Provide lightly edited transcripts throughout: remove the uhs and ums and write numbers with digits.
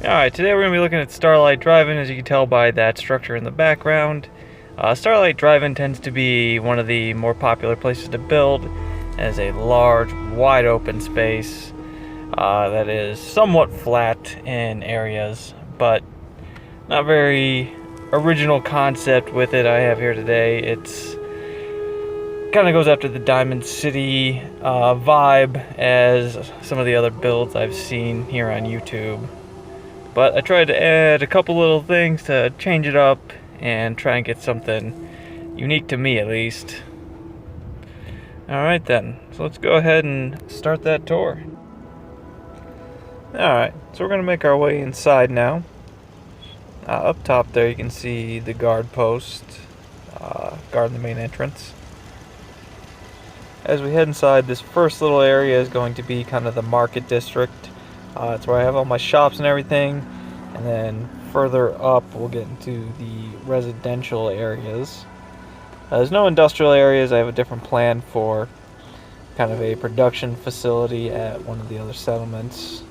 Alright, today we're going to be looking at Starlight Drive-In, as you can tell by that structure in the background. Starlight Drive-In tends to be one of the more popular places to build, as a large, wide open space that is somewhat flat in areas, but not very original concept with it I have here today. It's kind of goes after the Diamond City vibe as some of the other builds I've seen here on YouTube. But I tried to add a couple little things to change it up and try and get something unique to me, at least. Alright then, so let's go ahead and start that tour. Alright, so we're going to make our way inside now. Up top there you can see the guard post, guarding the main entrance. As we head inside, this first little area is going to be kind of the market district. It's where I have all my shops and everything, and then further up we'll get into the residential areas. There's no industrial areas. I have a different plan for kind of a production facility at one of the other settlements.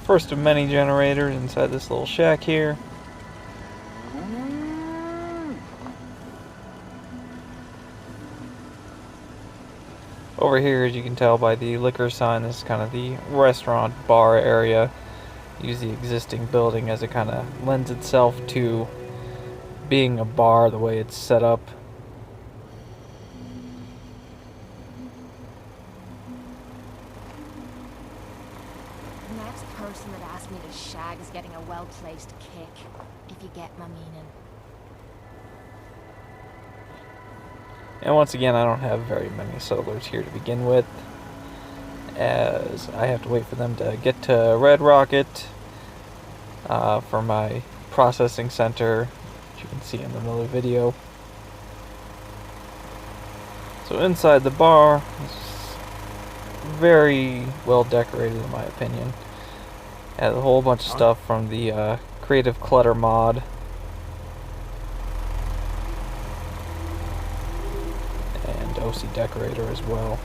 First of many generators inside this little shack here. Over here, as you can tell by the liquor sign, this is kind of the restaurant bar area. Use the existing building as it kind of lends itself to being a bar the way it's set up. The next person that asks me to shag is getting a well-placed kick, if you get my meaning. And once again, I don't have very many settlers here to begin with, as I have to wait for them to get to Red Rocket for my processing center, which you can see in another video. So inside the bar is very well decorated in my opinion. Has a whole bunch of stuff from the Creative Clutter mod. OC decorator as well.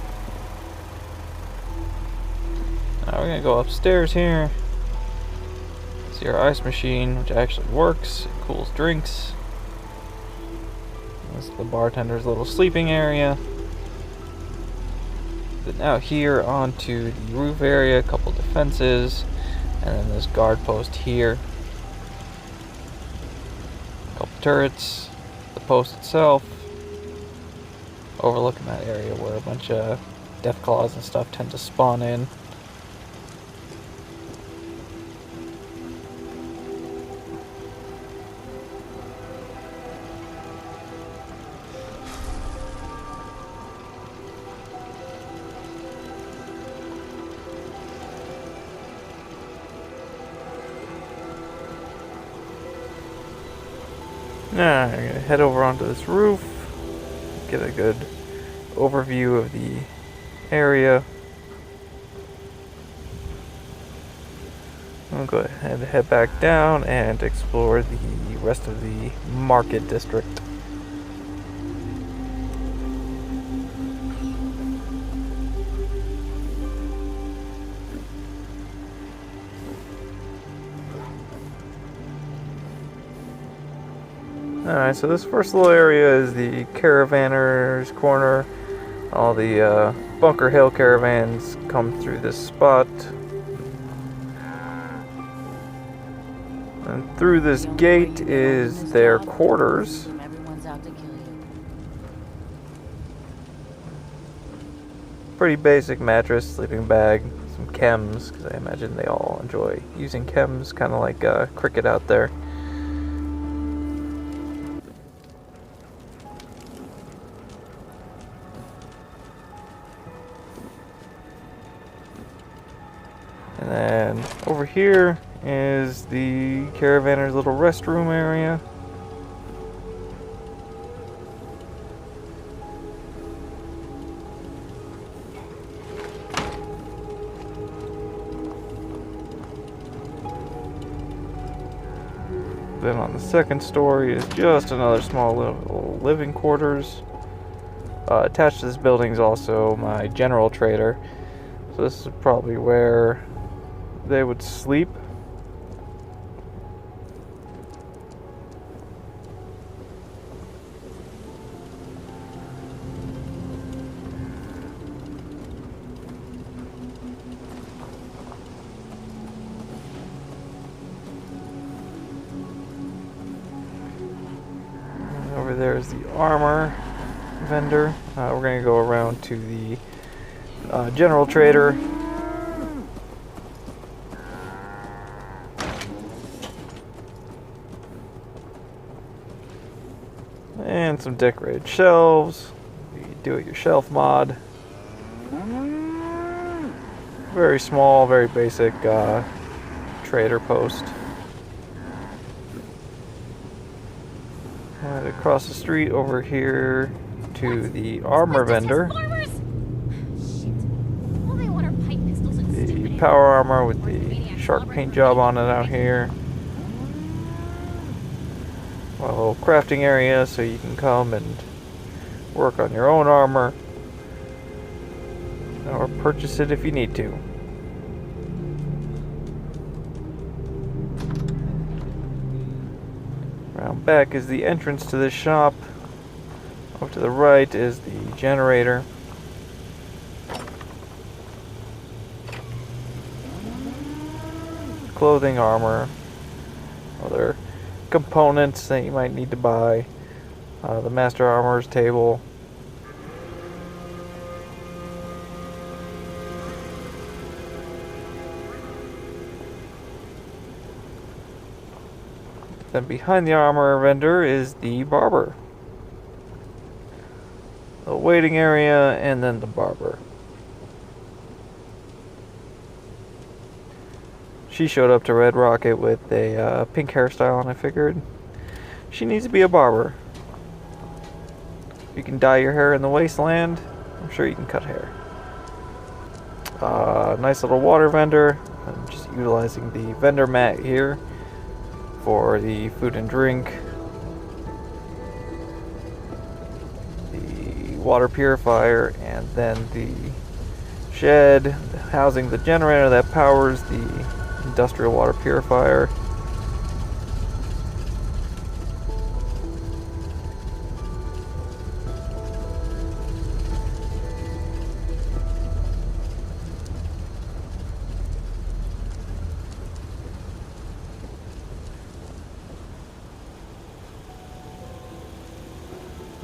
Now we're gonna go upstairs here. See our ice machine, which actually works. It cools drinks. This is the bartender's little sleeping area. But now here onto the roof area, a couple defenses, and then this guard post here. A couple turrets, the post itself, overlooking that area where a bunch of Deathclaws and stuff tend to spawn in. Now I'm gonna head over onto this roof, get a good overview of the area. I'll go ahead and head back down and explore the rest of the market district. Alright, so this first little area is the Caravanners Corner. All the Bunker Hill caravans come through this spot. And through this gate is their quarters. Pretty basic mattress, sleeping bag, some chems, because I imagine they all enjoy using chems, kind of like cricket out there. And then over here is the Caravanner's little restroom area. Then on the second story is just another small little living quarters. Attached to this building is also my general trader. So this is probably where they would sleep. Over there is the armor vendor. We're going to go around to the general trader. And some decorated shelves. The do-it-yourself mod. Very small, very basic trader post. Right across the street over here to the armor vendor. The power armor with the shark paint job on it out here. A little crafting area so you can come and work on your own armor. Or purchase it if you need to. Around back is the entrance to the shop. Off to the right is the generator. Clothing, armor, other components that you might need to buy. The master armor's table. Then behind the armor vendor is the barber. The waiting area and then the barber. She showed up to Red Rocket with a pink hairstyle, and I figured she needs to be a barber. You can dye your hair in the wasteland. I'm sure you can cut hair. Nice little water vendor. I'm just utilizing the vendor mat here for the food and drink. The water purifier, and then the shed housing the generator that powers the industrial water purifier.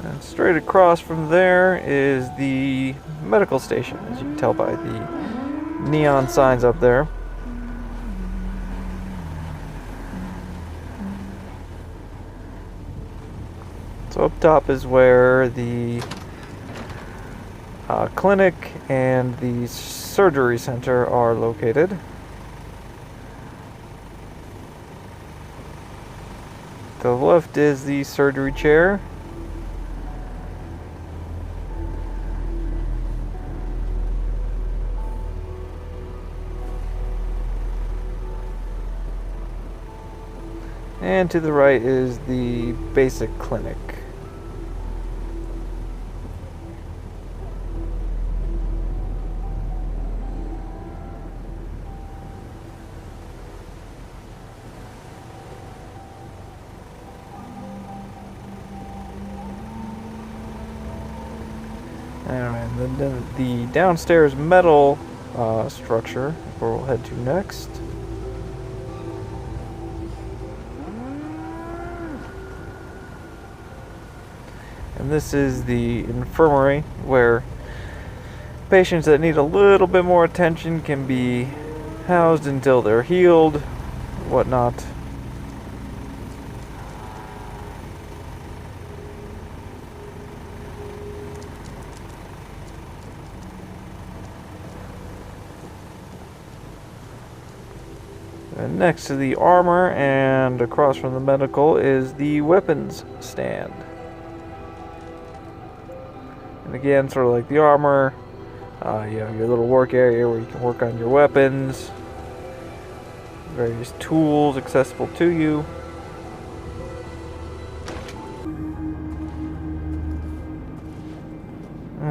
And straight across from there is the medical station, as you can tell by the neon signs up there. So up top is where the clinic and the surgery center are located. To the left is the surgery chair. And to the right is the basic clinic. And then the downstairs metal structure, where we'll head to next. And this is the infirmary, where patients that need a little bit more attention can be housed until they're healed, whatnot. And next to the armor and across from the medical is the weapons stand. And again, sort of like the armor, you have your little work area where you can work on your weapons, various tools accessible to you.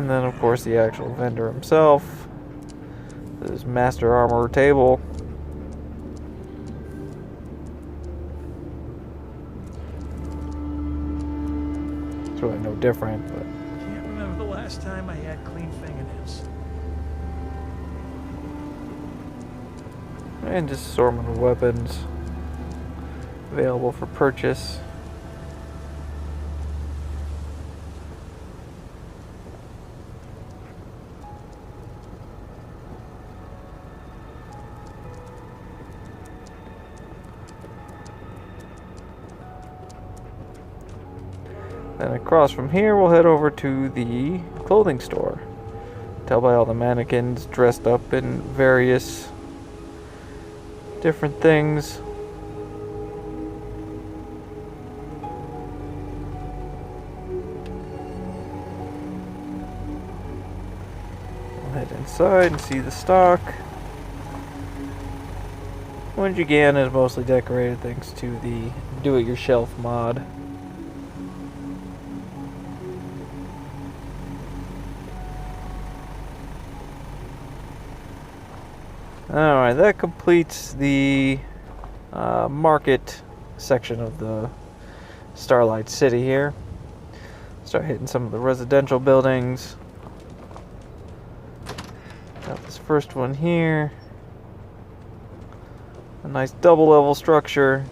And then, of course, the actual vendor himself. This master armorer table. It's really no different, but Can't remember the last time I had clean fingernails. and just assortment of weapons available for purchase. Then across from here, we'll head over to the clothing store. Tell by all the mannequins dressed up in various different things. We'll head inside and see the stock. Once again, is mostly decorated thanks to the do-it-yourself mod. Alright, that completes the market section of the Starlight City here. Start hitting some of the residential buildings. Got this first one here. A nice double level structure.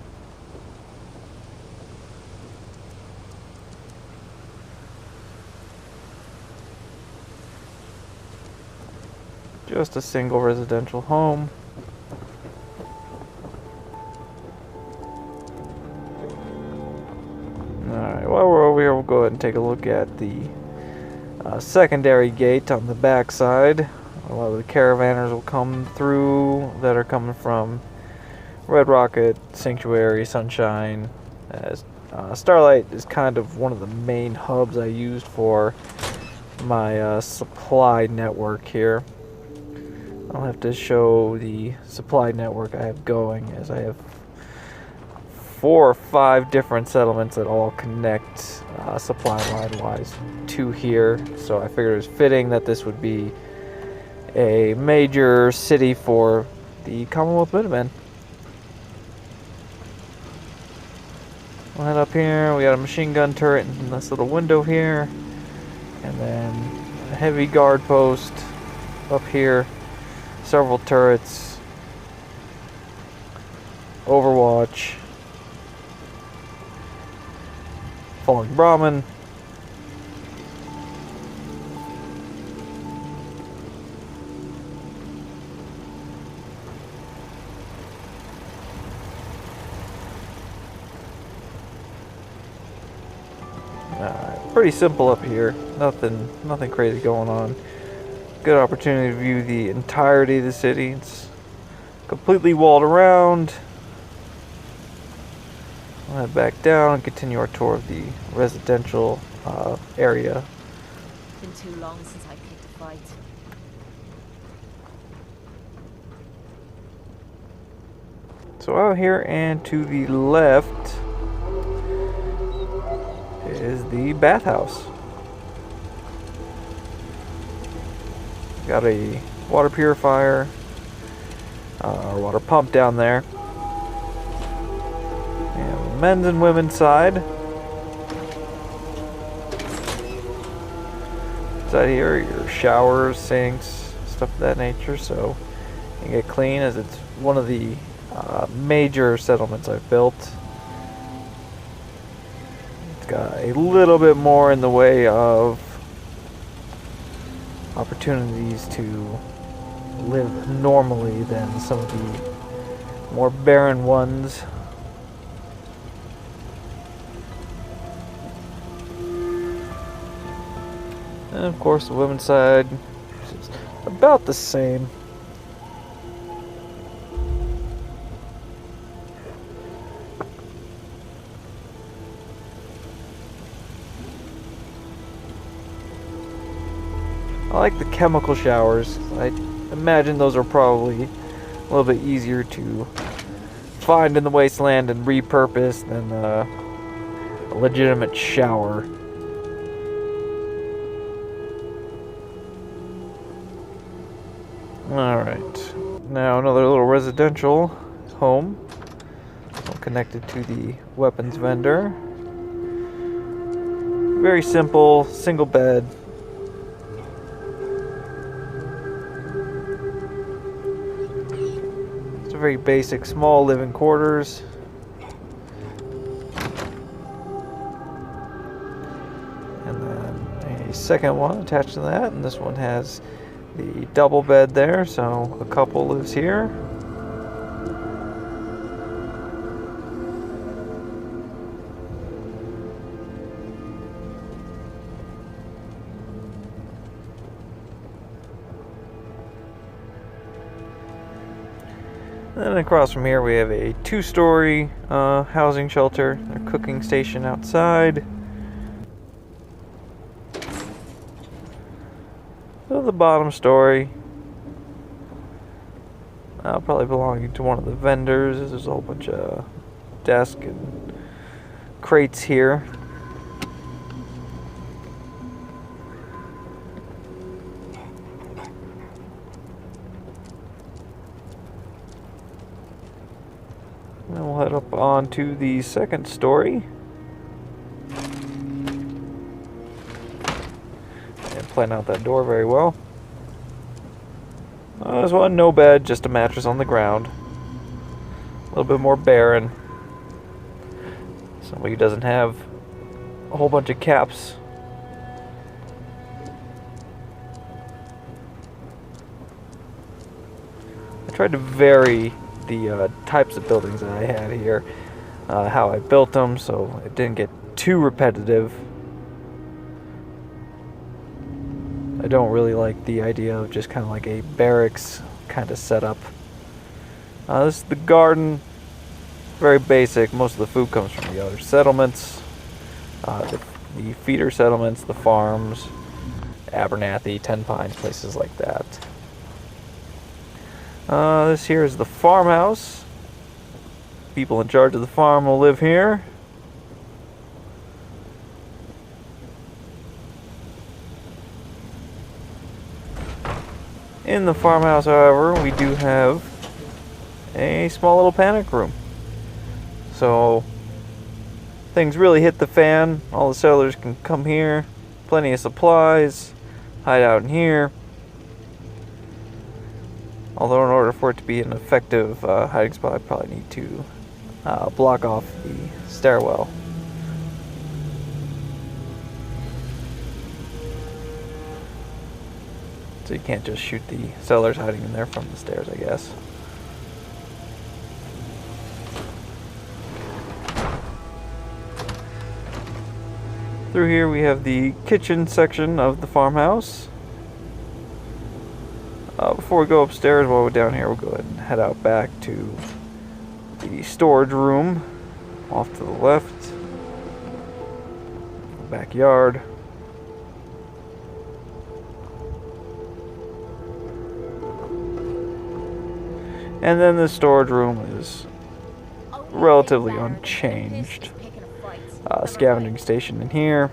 Just a single residential home. Alright, while we're over here, we'll go ahead and take a look at the secondary gate on the back side. A lot of the caravanners will come through that are coming from Red Rocket, Sanctuary, Sunshine. As Starlight is kind of one of the main hubs I used for my supply network here. I'll have to show the supply network I have going, as I have 4 or 5 different settlements that all connect supply line wise to here. So I figured it was fitting that this would be a major city for the Commonwealth Minutemen. We'll head up here. We got a machine gun turret in this little window here, and then a heavy guard post up here. Several turrets, Overwatch, Falling Brahmin, pretty simple up here. Nothing crazy going on. Good opportunity to view the entirety of the city. It's completely walled around. We'll head back down and continue our tour of the residential area. Been too long since I picked a fight. So out here and to the left is the bathhouse. Got a water purifier, or water pump down there. And men's and women's side. Inside here, your showers, sinks, stuff of that nature, so you can get clean, as it's one of the major settlements I've built. It's got a little bit more in the way of opportunities to live normally than some of the more barren ones. And of course the women's side is about the same. I like the chemical showers. I imagine those are probably a little bit easier to find in the wasteland and repurpose than a legitimate shower. Alright. Now another little residential home. Connected to the weapons vendor. Very simple, single bed. It's a very basic, small living quarters. And then a second one attached to that, and this one has the double bed there, so a couple lives here. And then across from here we have a two-story housing shelter, their cooking station outside. So the bottom story, probably belonging to one of the vendors. There's a whole bunch of desks and crates here. Then we'll head up onto the second story. And plan out that door very well. This one, no bed, just a mattress on the ground. A little bit more barren. Somebody who doesn't have a whole bunch of caps. I tried to vary the types of buildings that I had here, how I built them, so it didn't get too repetitive. I don't really like the idea of just kind of like a barracks kind of setup. This is the garden, very basic. Most of the food comes from the other settlements, the feeder settlements, the farms, Abernathy, Ten Pines, places like that. This here is the farmhouse. People in charge of the farm will live here. In the farmhouse, however, we do have a small little panic room. So, things really hit the fan. All the settlers can come here. Plenty of supplies. Hide out in here. Although in order for it to be an effective hiding spot, I probably need to block off the stairwell. So you can't just shoot the settlers hiding in there from the stairs, I guess. Through here we have the kitchen section of the farmhouse. Before we go upstairs, while we're down here, we'll go ahead and head out back to the storage room off to the left. Backyard. And then the storage room is relatively unchanged. Scavenging station in here.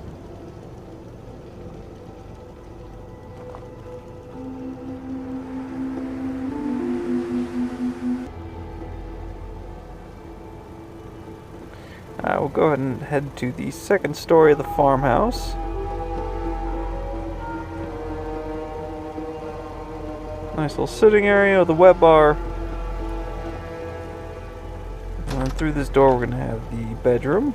We'll go ahead and head to the second story of the farmhouse. Nice little sitting area with a wet bar. And then through this door we're going to have the bedroom.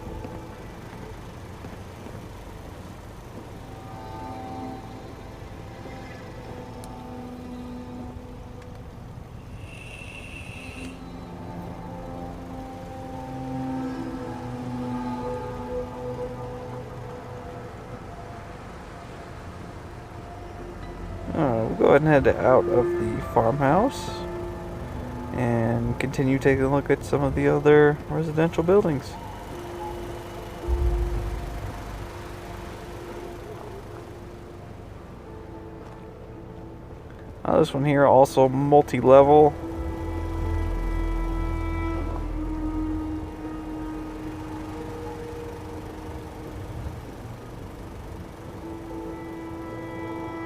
We'll go ahead and head out of the farmhouse and continue taking a look at some of the other residential buildings. This one here also multi-level.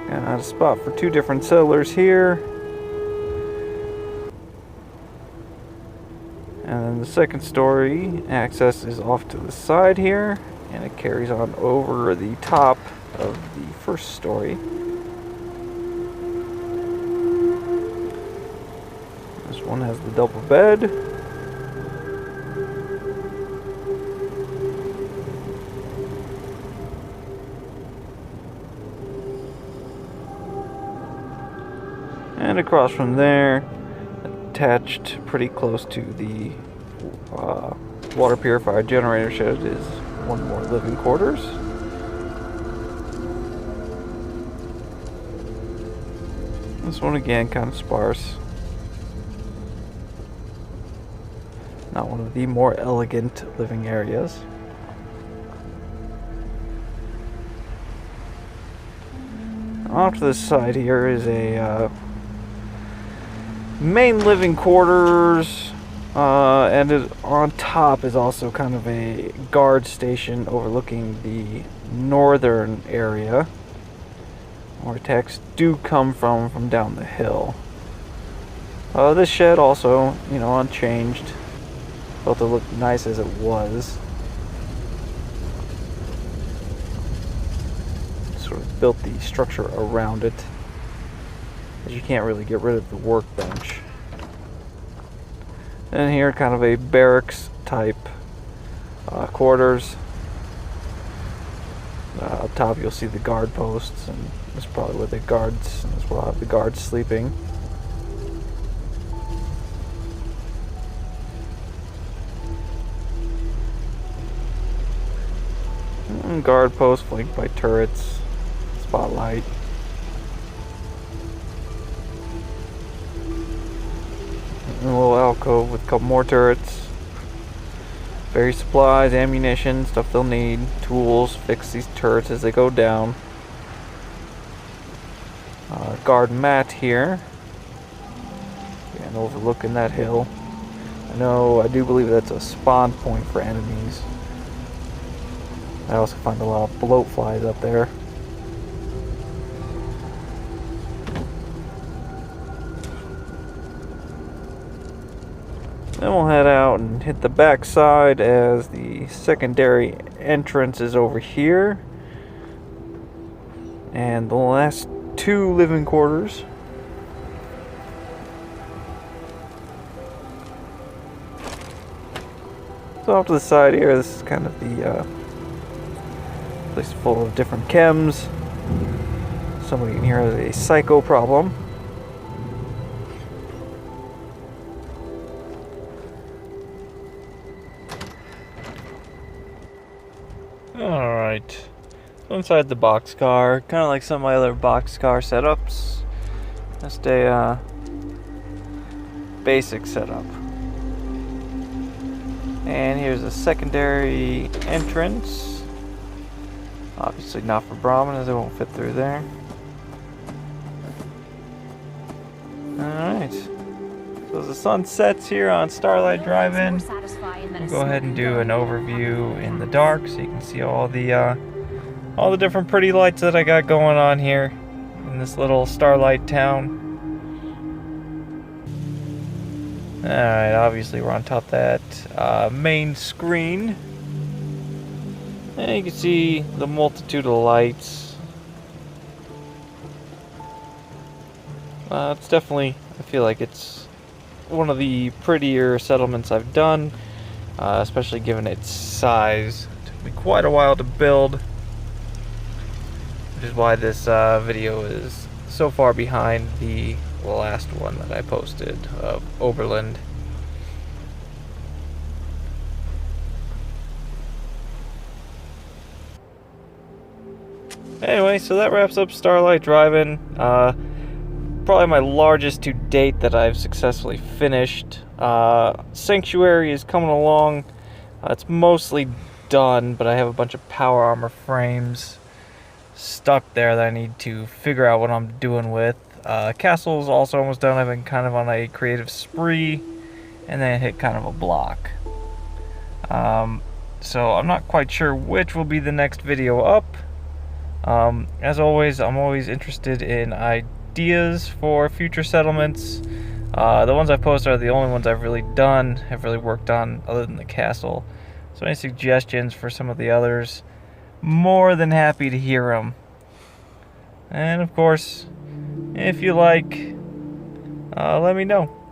Got a spot for two different settlers here. And then the second story access is off to the side here, and it carries on over the top of the first story. This one has the double bed. And across from there, attached pretty close to the water purifier generator shed, is one more living quarters. This one again kind of sparse. Not one of the more elegant living areas. Off to the side here is a main living quarters, and on top is also kind of a guard station overlooking the northern area, where attacks do come from down the hill. This shed also, unchanged. Felt it looked nice as it was. Sort of built the structure around it, as you can't really get rid of the workbench. And here, kind of a barracks type quarters. Up top you'll see the guard posts, and that's probably where that's where I'll have the guards sleeping. And guard posts flanked by turrets, spotlight. A little alcove with a couple more turrets. Various supplies, ammunition, stuff they'll need, tools, fix these turrets as they go down. Guard mat here. And overlooking that hill. I do believe that's a spawn point for enemies. I also find a lot of bloat flies up there. Then we'll head out and hit the back side, as the secondary entrance is over here. And the last two living quarters. So off to the side here, this is kind of the place full of different chems. Somebody in here has a psycho problem. Alright, so inside the boxcar, kind of like some of my other boxcar setups, just a basic setup. And here's a secondary entrance, obviously not for Brahmin, as it won't fit through there. Alright, so as the sun sets here on Starlight Drive-In, we'll go ahead and do an overview in the dark so you can see all the different pretty lights that I got going on here in this little Starlight town. Alright, obviously we're on top of that main screen. And you can see the multitude of lights. It's definitely, I feel like it's one of the prettier settlements I've done, especially given its size. It took me quite a while to build, which is why this video is so far behind the last one that I posted of Oberland. Anyway, so that wraps up Starlight Drive-In. Probably my largest to date that I've successfully finished. Sanctuary is coming along. It's mostly done, but I have a bunch of power armor frames stuck there that I need to figure out what I'm doing with. Castle is also almost done. I've been kind of on a creative spree, and then hit kind of a block. So I'm not quite sure which will be the next video up. As always, I'm always interested in ideas for future settlements. The ones I've posted are the only ones I've really done, have really worked on, other than the castle. So any suggestions for some of the others, more than happy to hear them. And of course, if you like, let me know.